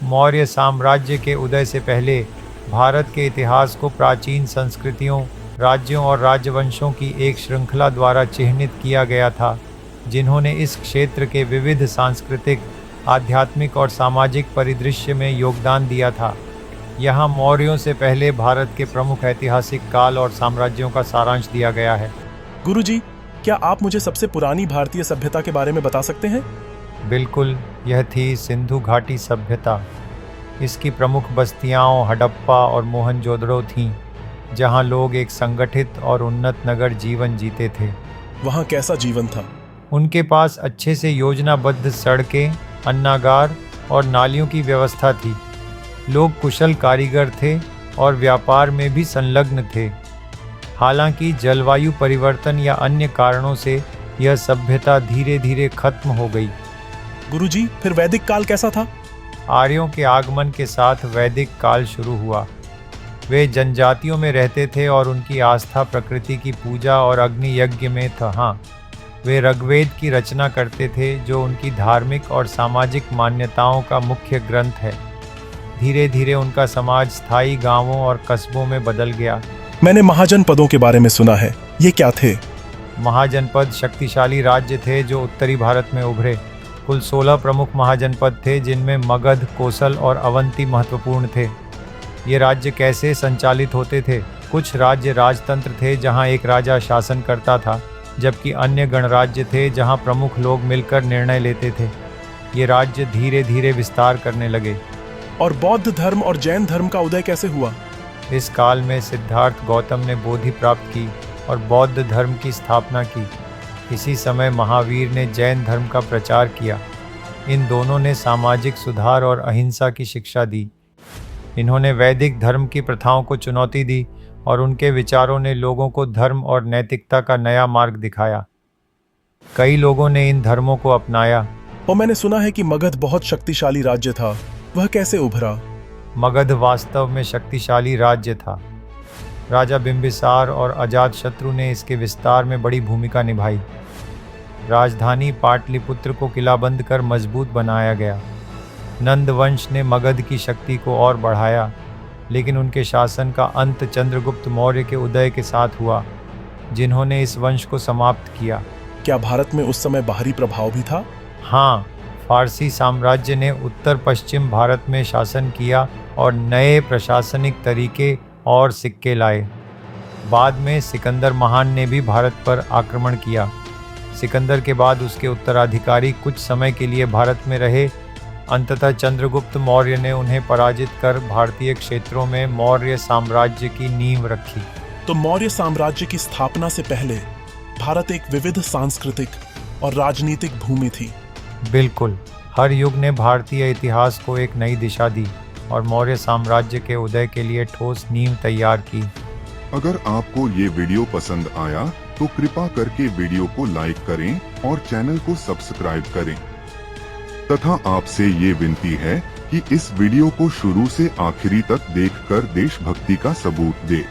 मौर्य साम्राज्य के उदय से पहले भारत के इतिहास को प्राचीन संस्कृतियों, राज्यों और राजवंशों की एक श्रृंखला द्वारा चिह्नित किया गया था, जिन्होंने इस क्षेत्र के विविध सांस्कृतिक, आध्यात्मिक और सामाजिक परिदृश्य में योगदान दिया था। यहाँ मौर्यों से पहले भारत के प्रमुख ऐतिहासिक काल और साम्राज्यों का सारांश दिया गया है। गुरुजी, क्या आप मुझे सबसे पुरानी भारतीय सभ्यता के बारे में बता सकते हैं? बिल्कुल, यह थी सिंधु घाटी सभ्यता। इसकी प्रमुख बस्तियाँ हड़प्पा और मोहनजोदड़ो थीं, जहाँ लोग एक संगठित और उन्नत नगर जीवन जीते थे। वहाँ कैसा जीवन था? उनके पास अच्छे से योजनाबद्ध सड़कें, अन्नागार और नालियों की व्यवस्था थी। लोग कुशल कारीगर थे और व्यापार में भी संलग्न थे। हालांकि जलवायु परिवर्तन या अन्य कारणों से यह सभ्यता धीरे धीरे खत्म हो गई। गुरुजी, फिर वैदिक काल कैसा था? आर्यों के आगमन के साथ वैदिक काल शुरू हुआ। वे जनजातियों में रहते थे और उनकी आस्था प्रकृति की पूजा और अग्नि यज्ञ में था। हाँ, वे ऋग्वेद की रचना करते थे, जो उनकी धार्मिक और सामाजिक मान्यताओं का मुख्य ग्रंथ है। धीरे धीरे उनका समाज स्थायी गांवों और कस्बों में बदल गया। मैंने महाजनपदों के बारे में सुना है, ये क्या थे? महाजनपद शक्तिशाली राज्य थे जो उत्तरी भारत में उभरे। कुल 16 प्रमुख महाजनपद थे, जिनमें मगध, कोसल और अवंती महत्वपूर्ण थे। ये राज्य कैसे संचालित होते थे? कुछ राज्य राजतंत्र थे, जहां एक राजा शासन करता था, जबकि अन्य गणराज्य थे, जहां प्रमुख लोग मिलकर निर्णय लेते थे। ये राज्य धीरे धीरे विस्तार करने लगे। और बौद्ध धर्म और जैन धर्म का उदय कैसे हुआ? इस काल में सिद्धार्थ गौतम ने बोधि प्राप्त की और बौद्ध धर्म की स्थापना की। इसी समय महावीर ने जैन धर्म का प्रचार किया। इन दोनों ने सामाजिक सुधार और अहिंसा की शिक्षा दी। इन्होंने वैदिक धर्म की प्रथाओं को चुनौती दी और उनके विचारों ने लोगों को धर्म और नैतिकता का नया मार्ग दिखाया। कई लोगों ने इन धर्मों को अपनाया। और मैंने सुना है कि मगध बहुत शक्तिशाली राज्य था, वह कैसे उभरा? मगध वास्तव में शक्तिशाली राज्य था। राजा बिंबिसार और अजातशत्रु ने इसके विस्तार में बड़ी भूमिका निभाई। राजधानी पाटलिपुत्र को किलाबंद कर मजबूत बनाया गया। नंद वंश ने मगध की शक्ति को और बढ़ाया, लेकिन उनके शासन का अंत चंद्रगुप्त मौर्य के उदय के साथ हुआ, जिन्होंने इस वंश को समाप्त किया। क्या भारत में उस समय बाहरी प्रभाव भी था? हाँ, फारसी साम्राज्य ने उत्तर पश्चिम भारत में शासन किया और नए प्रशासनिक तरीके और सिक्के लाए। बाद में सिकंदर महान ने भी भारत पर आक्रमण किया। सिकंदर के बाद उसके उत्तराधिकारी कुछ समय के लिए भारत में रहे। अंततः चंद्रगुप्त मौर्य ने उन्हें पराजित कर भारतीय क्षेत्रों में मौर्य साम्राज्य की नींव रखी। तो मौर्य साम्राज्य की स्थापना से पहले भारत एक विविध सांस्कृतिक और राजनीतिक भूमि थी। बिल्कुल, हर युग ने भारतीय इतिहास को एक नई दिशा दी और मौर्य साम्राज्य के उदय के लिए ठोस नींव तैयार की। अगर आपको ये वीडियो पसंद आया तो कृपा करके वीडियो को लाइक करें और चैनल को सब्सक्राइब करें तथा आपसे ये विनती है कि इस वीडियो को शुरू से आखिरी तक देखकर देशभक्ति का सबूत दें।